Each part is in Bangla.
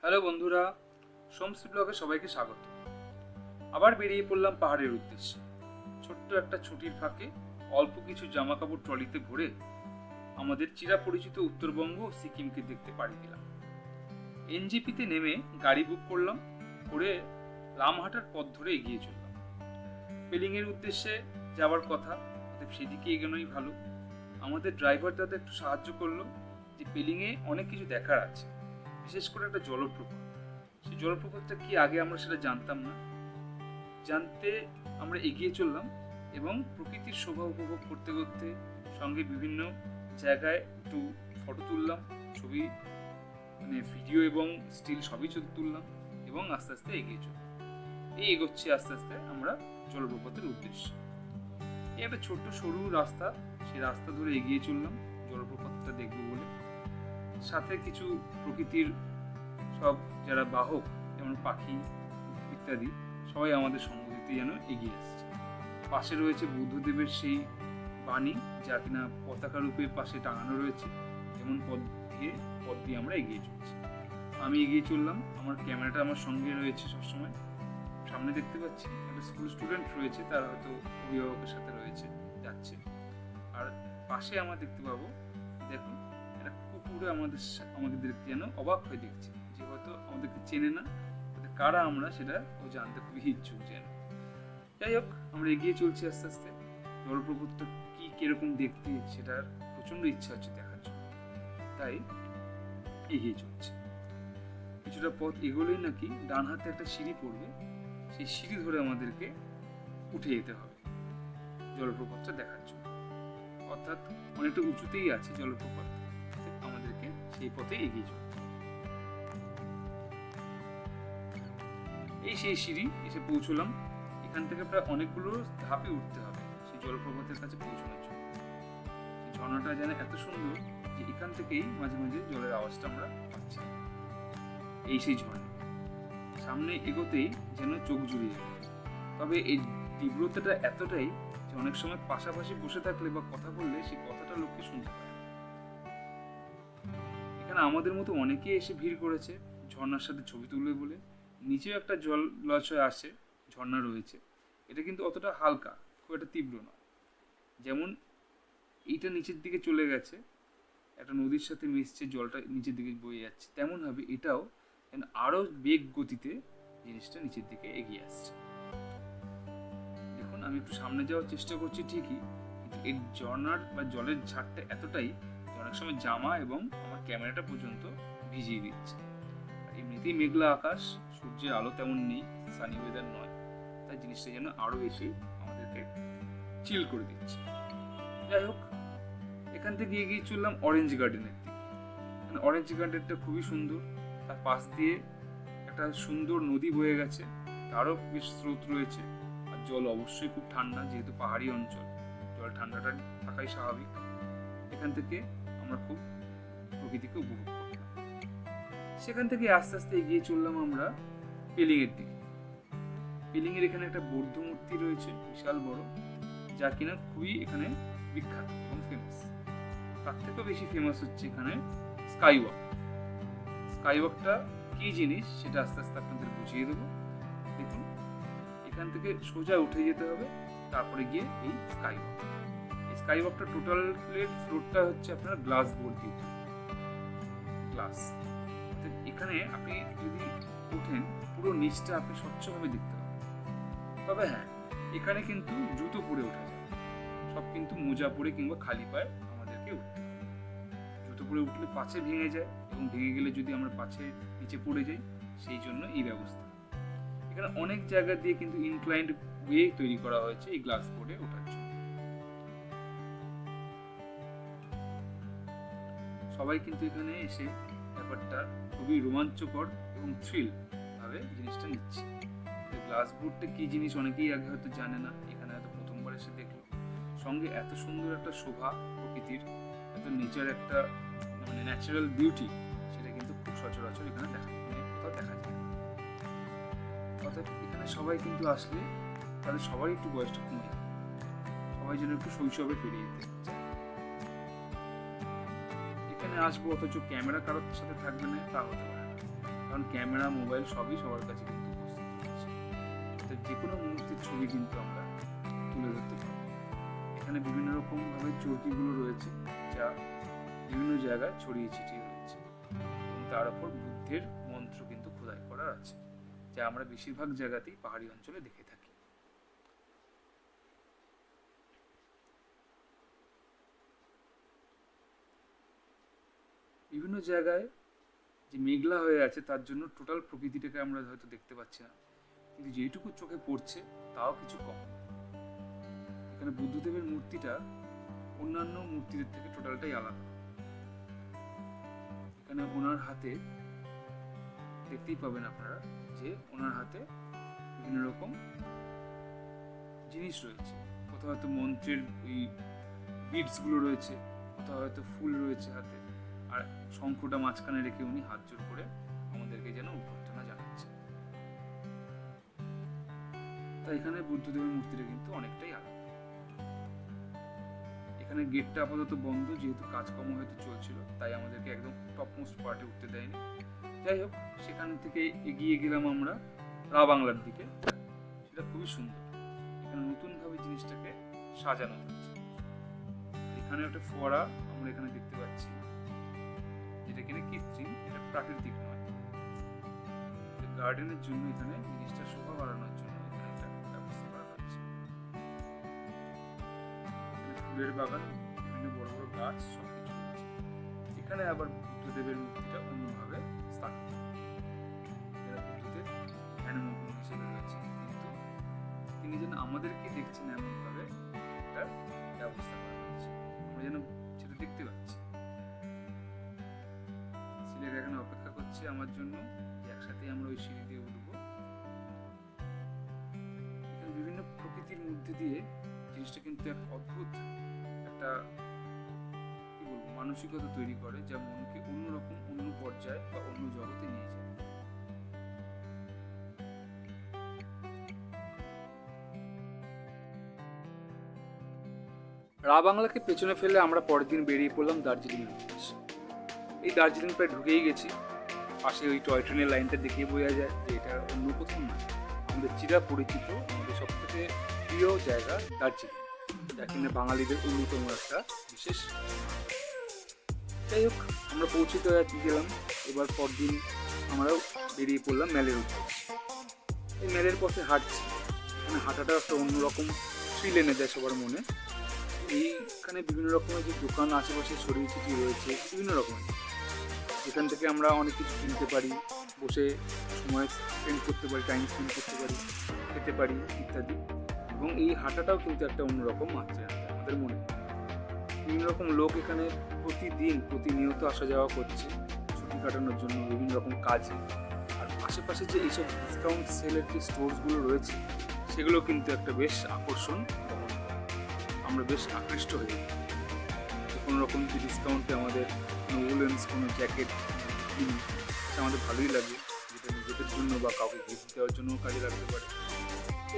হ্যালো বন্ধুরা, সোমসি ব্লগে সবাইকে স্বাগত। আবার বেরিয়ে পড়লাম পাহাড়ের উদ্দেশ্যে। ছোট্ট একটা ছুটির ফাঁকে অল্প কিছু জামা কাপড় ট্রলিতে ভরে আমাদের চিরাপরিচিত উত্তরবঙ্গ ও সিকিমকে দেখতে পাড়ি দিলাম। এনজিপিতে নেমে গাড়ি বুক করলাম, করে লামহাটার পথ ধরে এগিয়ে চললাম। পেলিংয়ের উদ্দেশ্যে যাওয়ার কথা, অতএব সেদিকে এগোনোই ভালো। আমাদের ড্রাইভার দাদা একটু সাহায্য করলো যে পেলিংয়ে অনেক কিছু দেখার আছে, বিশেষ করে একটা জলপ্রপাত। সেই জলপ্রপাতটা কি আগে আমরা সেটা জানতাম না। জানতে আমরা এগিয়ে চললাম এবং প্রকৃতির শোভা উপভোগ করতে করতে সঙ্গে বিভিন্ন জায়গায় একটু ফটো তুললাম, ছবি ভিডিও এবং স্টিল সবই তুললাম এবং আস্তে আস্তে এগিয়ে চললাম। এই এগোচ্ছি আস্তে আস্তে আমরা জলপ্রপাতের উদ্দেশ্যে। এই একটা ছোট্ট সরু রাস্তা, সেই রাস্তা ধরে এগিয়ে চললাম জলপ্রপাতটা দেখবো বলে। সাথে কিছু প্রকৃতির সব যারা বাহক, যেমন পাখি ইত্যাদি, সবাই আমাদের সঙ্গ দিতে যেন এগিয়ে আসছে। পাশে রয়েছে বুদ্ধদেবের সেই বাণী, যা কিনা পতাকা রূপে পাশে টাঙানো রয়েছে। যেমন পথ দিয়ে আমরা এগিয়ে চলছি। আমি এগিয়ে চললাম, আমার ক্যামেরাটা আমার সঙ্গে রয়েছে সবসময়। সামনে দেখতে পাচ্ছি একটা স্কুল স্টুডেন্ট রয়েছে, তার হয়তো অভিভাবকের সাথে রয়েছে, যাচ্ছে। আর পাশে আমরা দেখতে পাবো, দেখুন একটা কুকুরে আমাদেরকে যেন অবাক হয়ে দেখছে, যে হয়তো আমাদেরকে চেনে না, কারা আমরা সেটা ও জানতে খুবই ইচ্ছুক যেন। যাই হোক, আমরা এগিয়ে চলছি আস্তে আস্তে। জলপ্রপাতটা কিরকম দেখতে সেটার প্রচন্ড ইচ্ছা হচ্ছে দেখার জন্য, তাই এগিয়ে চলছে। কিছুটা পথ এগোলেই নাকি ডান হাতে একটা সিঁড়ি পড়বে, সেই সিঁড়ি ধরে আমাদেরকে উঠে যেতে হবে জলপ্রপাতটা দেখার জন্য। অর্থাৎ অনেকটা উঁচুতেই আছে জলপ্রপাত, আমাদেরকে সেই পথে এগিয়ে চলতে। এই সেই সিঁড়ি, এসে পৌঁছলাম। এখান থেকে প্রায় অনেকগুলো ধাপে উঠতে হবে সেই জলপ্রপাতের কাছে পৌঁছানোর জন্য। ঝর্ণাটা যেন এত সুন্দর যে এখান থেকেই মাঝে মাঝে জলের আওয়াজটা আমরা পাচ্ছি। এই সেই ঝর্ণা, সামনে এগোতেই যেন চোখ জুড়িয়ে যাবে। তবে এই তীব্রতাটা এতটাই যে অনেক সময় পাশাপাশি বসে থাকলে বা কথা বললে সেই কথাটা লোককে শুনতে পায়। এখানে আমাদের মতো অনেকেই এসে ভিড় করেছে ঝর্ণার সাথে ছবি তুলবে বলে। নিচেও একটা জলাশয় আসে, ঝর্ণা রয়েছে। এটা কিন্তু অতটা হালকা, খুব একটা তীব্র নয়। যেমন এইটা নিচের দিকে চলে গেছে, একটা নদীর সাথে মিশছে, জলটা নিচের দিকে বয়ে যাচ্ছে, তেমন ভাবে এটাও আরো বেগ গতিতে জিনিসটা নিচের দিকে এগিয়ে আসছে। দেখুন, আমি একটু সামনে যাওয়ার চেষ্টা করছি ঠিকই, কিন্তু এই ঝর্ণার বা জলের ঝাড়টা এতটাই যে অনেক সময় জামা এবং আমার ক্যামেরাটা পর্যন্ত ভিজিয়ে দিচ্ছে। এমনিতেই মেঘলা আকাশ, সূর্যের আলো তেমন নেই, সানি ওয়েদার নয়, তাই জিনিসটা যেন আরো এসে আমাদেরকে চিল করে দিচ্ছে। যাই হোক, এখান থেকে এগিয়ে চললাম অরেঞ্জ গার্ডেনের দিকে। অরেঞ্জ গার্ডেনটা খুবই সুন্দর, তার পাশ দিয়ে একটা সুন্দর নদী বয়ে গেছে, তারও বেশ স্রোত রয়েছে। আর জল অবশ্যই খুব ঠান্ডা, যেহেতু পাহাড়ি অঞ্চল, জল ঠান্ডাটা থাকাই স্বাভাবিক। এখান থেকে আমরা খুব প্রকৃতিকে উপভোগ করলাম। সেখান থেকে আস্তে আস্তে এগিয়ে চললাম আমরা পেলিং এর দিকে। পেলিং এর এখানে একটা বৌদ্ধ মূর্তি রয়েছে, বিশাল বড়, যা কিনা খুবই এখানে বিখ্যাত এবং ফেমাস। তার থেকেও বেশি ফেমাস হচ্ছে এখানে স্কাইওয়াক। স্কাইওয়াকটা কি জিনিস সেটা আস্তে আস্তে আপনাদের বুঝিয়ে দেবো। দেখুন, এখান থেকে সোজা উঠে যেতে হবে, তারপরে গিয়ে এই স্কাইওয়াক। এই স্কাইওয়াকটা টোটাল ফ্লোরটা হচ্ছে আপনার গ্লাস বোর্ড দিয়ে, গ্লাস। এখানে আপনি যদি ওঠেন, পুরো নিচটা আপনি স্বচ্ছভাবে দেখতে পাবেন। তবে হ্যাঁ, এখানে কিন্তু জুতো পরে ওঠা যায়, সব কিন্তু মোজা পরে কিংবা খালি পায়ে আমাদেরকে উঠতে হবে। জুতো পরে উঠলে পাছে ভেঙে যায়, এবং ভেঙে গেলে যদি আমরা পাছে নিচে পড়ে যাই, সেই জন্য এই ব্যবস্থা। এখানে অনেক জায়গা দিয়ে কিন্তু ইনক্লাইন্ড ওয়ে তৈরি করা হয়েছে এই গ্লাস বোর্ডে ওঠার জন্য। সবাই কিন্তু এখানে এসে ব্যাপারটা খুবই রোমাঞ্চকর এবং থ্রিল ভাবে জিনিসটা নিচ্ছে। গ্লাস বোর্ডটা কি জিনিস অনেকেই আগে হয়তো জানে না, এখানে হয়তো প্রথমবার এসে দেখলো। সঙ্গে এত সুন্দর একটা শোভা প্রকৃতির, এত নেচার, একটা ন্যাচারাল বিউটি, সেটা কিন্তু খুব সচরাচর এখানে কোথাও দেখা যায়। অর্থাৎ এখানে সবাই কিন্তু আসলে তাদের সবারই একটু বয়সটা কমে যায়, সবাই যেন একটু শৈশবে ফিরে যেতে চায়। এখানে আসবো অথচ ক্যামেরা কারোর সাথে থাকবে না, তা হতে পারে না। কারণ ক্যামেরা, মোবাইল সবই সবার কাছে কিন্তু উপস্থিত রয়েছে। অর্থাৎ যে কোনো মুহূর্তের ছবি কিন্তু আমরা তুলে ধরতে পারি। এখানে বিভিন্ন রকমভাবে চরকিগুলো রয়েছে, যা বিভিন্ন জায়গায় ছড়িয়ে ছিটিয়ে রয়েছে, এবং তার উপর বুদ্ধের মন্ত্র কিন্তু খোদাই করা আছে, যা আমরা বেশিরভাগ জায়গাতেই পাহাড়ি অঞ্চলে দেখে থাকি। বিভিন্ন জায়গায় যে মেঘলা হয়ে আছে তার জন্য টোটাল প্রকৃতিটাকে আমরা হয়তো দেখতে পাচ্ছি না, কিন্তু যেটুকু চোখে পড়ছে তাও কিছু কম। এখানে বুদ্ধদেবের মূর্তিটা অন্যান্য মূর্তিদের থেকে টোটালটাই আলাদা। এখানে ওনার হাতে দেখতেই পাবেন আপনারা যে ওনার হাতে বিভিন্ন রকম জিনিস রয়েছে। কোথাও হয়তো মন্ত্রের ওই বিডস গুলো রয়েছে, কোথাও হয়তো ফুল রয়েছে হাতে, আর শঙ্খটা মাঝখানে রেখে উনি হাত জোর করে আমাদেরকে যেন অভ্যর্থনা জানাচ্ছে। তাই এখানে বুদ্ধদেবের মূর্তিটা কিন্তু অনেকটাই আলাদা। এখানে গেটটা আপাতত বন্ধ, যেহেতু কাজকর্ম হয়তো চলছিল, তাই আমাদেরকে একদম টপমোস্ট পার্টে উঠতে দেয়নি। যাই হোক, সেখান থেকে এগিয়ে গেলাম আমরা রা বাংলার দিকে। সেটা খুবই সুন্দর। এখানে নতুনভাবে জিনিসটাকে সাজানো হচ্ছে। এখানে একটা ফোয়ারা আমরা এখানে দেখতে পাচ্ছি, যেটা কিনা কৃত্রিম, এটা প্রাকৃতিক নয়। গার্ডেনের জন্য এখানে জিনিসটা শোভা বাড়ানোর জন্য এখানে একটা ব্যবস্থা করা হয়েছে। ফুলের বাগান, বিভিন্ন বড় বড় গাছ সবকিছু রয়েছে। এখানে আবার বুদ্ধদেবের মূর্তিটা অন্যভাবে স্থাপিত, বুদ্ধদেব ধ্যানমগ্ন হিসেবে রয়েছে, কিন্তু তিনি যেন আমাদেরকে দেখছেন এমনভাবে একটা ব্যবস্থা করা হয়েছে, আমরা যেন সেটা দেখতে পাচ্ছি। ছেলেরা এখানে অপেক্ষা করছে আমার জন্য, একসাথে আমরা ওই সিঁড়ি দিয়ে উঠবো। এখানে বিভিন্ন প্রকৃতির মধ্যে দিয়ে জিনিসটা কিন্তু এক অদ্ভুত একটা কি বলবো মানসিকতা তৈরি করে, যা মনকে অন্যরকম, অন্য পর্যায়ে বা অন্য জগতে নিয়ে যায়। রা বাংলাকে পেছনে ফেলে আমরা পরের দিন বেরিয়ে পড়লাম দার্জিলিংয়ের উদ্দেশ্যে। এই দার্জিলিং প্রায় ঢুকেই গেছি। পাশে ওই টয় ট্রেনের লাইনটা দেখিয়ে বোঝা যায় যে এটা অন্য কোথাও নয়, আমাদের চিরা পরিচিত, আমাদের সব থেকে প্রিয় জায়গা দার্জিলিং, যা কিনা বাঙালিদের অন্যতম একটা বিশেষ। যাই হোক, আমরা পৌঁছতে গেলাম। এবার পরদিন আমরাও বেরিয়ে পড়লাম মেলের উদ্দেশ্যে। এই মেলের পথে হাঁটছি, এখানে হাঁটাটা একটা অন্যরকম থ্রিল এনে দেয় সবার মনে। এইখানে বিভিন্ন রকমের যে দোকান আশেপাশে ছড়িয়ে ছিটিয়ে রয়েছে, বিভিন্ন রকমের, যেখান থেকে আমরা অনেক কিছু কিনতে পারি, বসে সময় স্পেন্ড করতে পারি, টাইম স্পেন্ড করতে পারি, খেতে পারি ইত্যাদি। এবং এই হাঁটাটাও কিন্তু একটা অন্যরকম মাত্রা আমাদের মনে। বিভিন্ন রকম লোক এখানে প্রতিনিয়ত আসা যাওয়া করছে ছুটি কাটানোর জন্য, বিভিন্ন রকম কাজে। আর আশেপাশে যে এইসব ডিসকাউন্ট সেলের যে স্টোরসগুলো রয়েছে, সেগুলো কিন্তু একটা বেশ আকর্ষণ, আমরা বেশ আকৃষ্ট হয়ে যাই। কোনো রকম যে ডিসকাউন্টে আমাদের কোনো উলেন্স কোনো জ্যাকেট কিনি, সেটা আমাদের ভালোই লাগে, যেটা নিজেদের জন্য বা কাউকে গিফট দেওয়ার জন্য কাজে লাগতে পারে।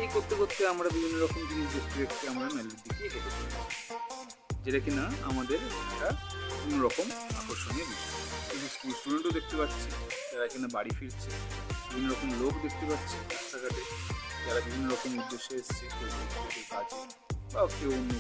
এই করতে করতে আমরা বিভিন্ন রকম জিনিস দেখতে দেখতে আমরা মেলের দিকে হেঁটে চলেছি, যেটা কিনা আমাদের একটা অন্যরকম আকর্ষণীয় বিষয়। কিছু স্কুল স্টুডেন্টও দেখতে পাচ্ছি যারা কিনা বাড়ি ফিরছে, বিভিন্ন রকম লোক দেখতে পাচ্ছি রাস্তাঘাটে, যারা বিভিন্ন রকম উদ্দেশ্যে এসছে, কেউ কাজে বা কেউ অন্য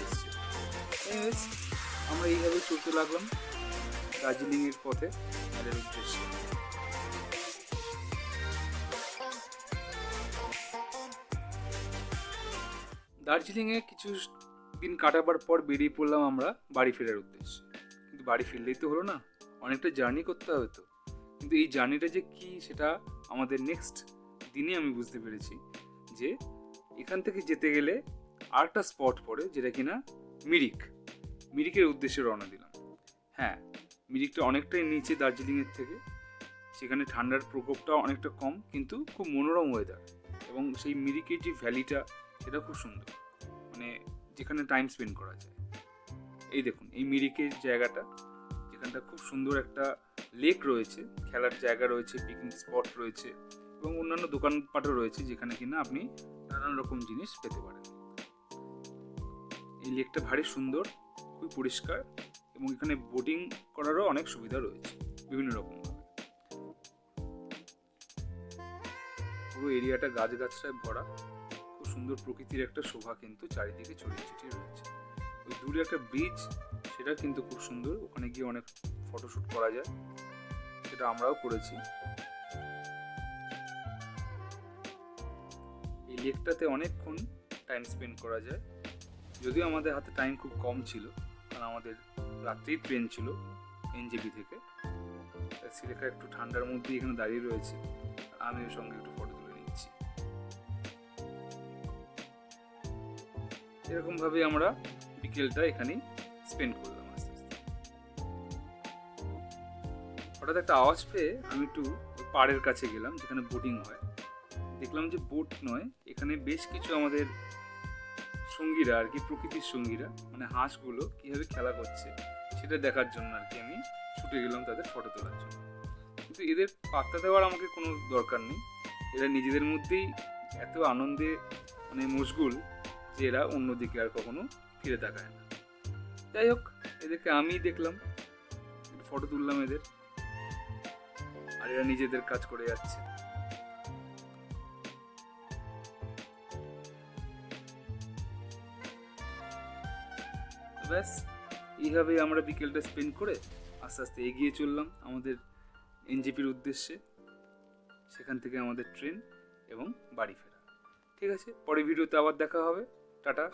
এসছে। আমরা এইভাবে চলতে লাগলাম দার্জিলিংয়ের পথে মেলের উদ্দেশ্যে। দার্জিলিংয়ে কিছু দিন কাটাবার পর বেরিয়ে পড়লাম আমরা বাড়ি ফেরার উদ্দেশ্যে। কিন্তু বাড়ি ফিরলেই তো হলো না, অনেকটা জার্নি করতে হবে তো। কিন্তু এই জার্নিটা যে কি, সেটা আমাদের নেক্সট দিনে আমি বুঝতে পেরেছি যে এখান থেকে যেতে গেলে আরেকটা স্পট পড়ে, যেটা কিনা মিরিকের উদ্দেশ্যে রওনা দিলাম। হ্যাঁ, মিরিকটা অনেকটাই নিচে দার্জিলিংয়ের থেকে, সেখানে ঠান্ডার প্রকোপটাও অনেকটা কম, কিন্তু খুব মনোরম ওয়েদার। এবং সেই মিরিকের যে ভ্যালিটা, সেটা খুব সুন্দর, মানে যেখানে টাইম স্পেন্ড করা যায়। এই দেখুন, এই মিরিকের জায়গাটা, যেখানটা খুব সুন্দর একটা লেক রয়েছে, খেলার জায়গা রয়েছে, পিকনিক স্পট রয়েছে, এবং অন্যান্য দোকানপাটও রয়েছে, যেখানে কিনা আপনি নানান রকম জিনিস পেতে পারেন। এই লেকটা ভারী সুন্দর, খুবই পরিষ্কার, এবং এখানে বোটিং করারও অনেক সুবিধা রয়েছে বিভিন্ন রকমভাবে। পুরো এরিয়াটা গাছগাছরায় ভরা, খুব সুন্দর প্রকৃতির একটা শোভা কিন্তু চারিদিকে ছড়িয়ে ছিটিয়ে রয়েছে। ওই দূরে একটা ব্রিজ, সেটা কিন্তু খুব সুন্দর, ওখানে গিয়ে অনেক ফটোশ্যুট করা যায়, সেটা আমরাও করেছি। এই লেকটাতে অনেকক্ষণ টাইম স্পেন্ড করা যায়, যদিও আমাদের হাতে টাইম খুব কম ছিল, কারণ আমাদের রাত্রেই ট্রেন ছিল এনজেপি থেকে। শ্রীলেখা একটু ঠান্ডার মধ্যে এখানে দাঁড়িয়ে রয়েছে, আমি ওর সঙ্গে একটু ফটো তুলে নিচ্ছি। এরকম ভাবে আমরা বিকেলটা এখানেই স্পেন্ড করলাম। আস্তে আস্তে হঠাৎ একটা আওয়াজ পেয়ে আমি একটু পাড়ের কাছে গেলাম, যেখানে বোটিং হয়। দেখলাম যে বোট নয়, এখানে বেশ কিছু আমাদের সঙ্গীরা আর কি, প্রকৃতির সঙ্গীরা, মানে হাঁসগুলো কিভাবে খেলা করছে সেটা দেখার জন্য আর কি আমি ছুটে গেলাম তাদের ফটো তোলার জন্য। কিন্তু এদের পাত্তা দেওয়ার আমাকে কোনো দরকার নেই, এরা নিজেদের মধ্যেই এত আনন্দে মানে মশগুল যে এরা অন্যদিকে আর কখনো ফিরে তাকায় না। যাই হোক, এদেরকে আমি দেখলাম, ফটো তুললাম এদের, আর এরা নিজেদের কাজ করে যাচ্ছে। ব্যাস, এইভাবেই আমরা বিকেলটা স্পেন্ড করে আস্তে আস্তে এগিয়ে চললাম আমাদের এনজেপির উদ্দেশ্যে। সেখান থেকে আমাদের ট্রেন এবং বাড়ি ফেরা। ঠিক আছে, পরে ভিডিওতে আবার দেখা হবে। টাটা।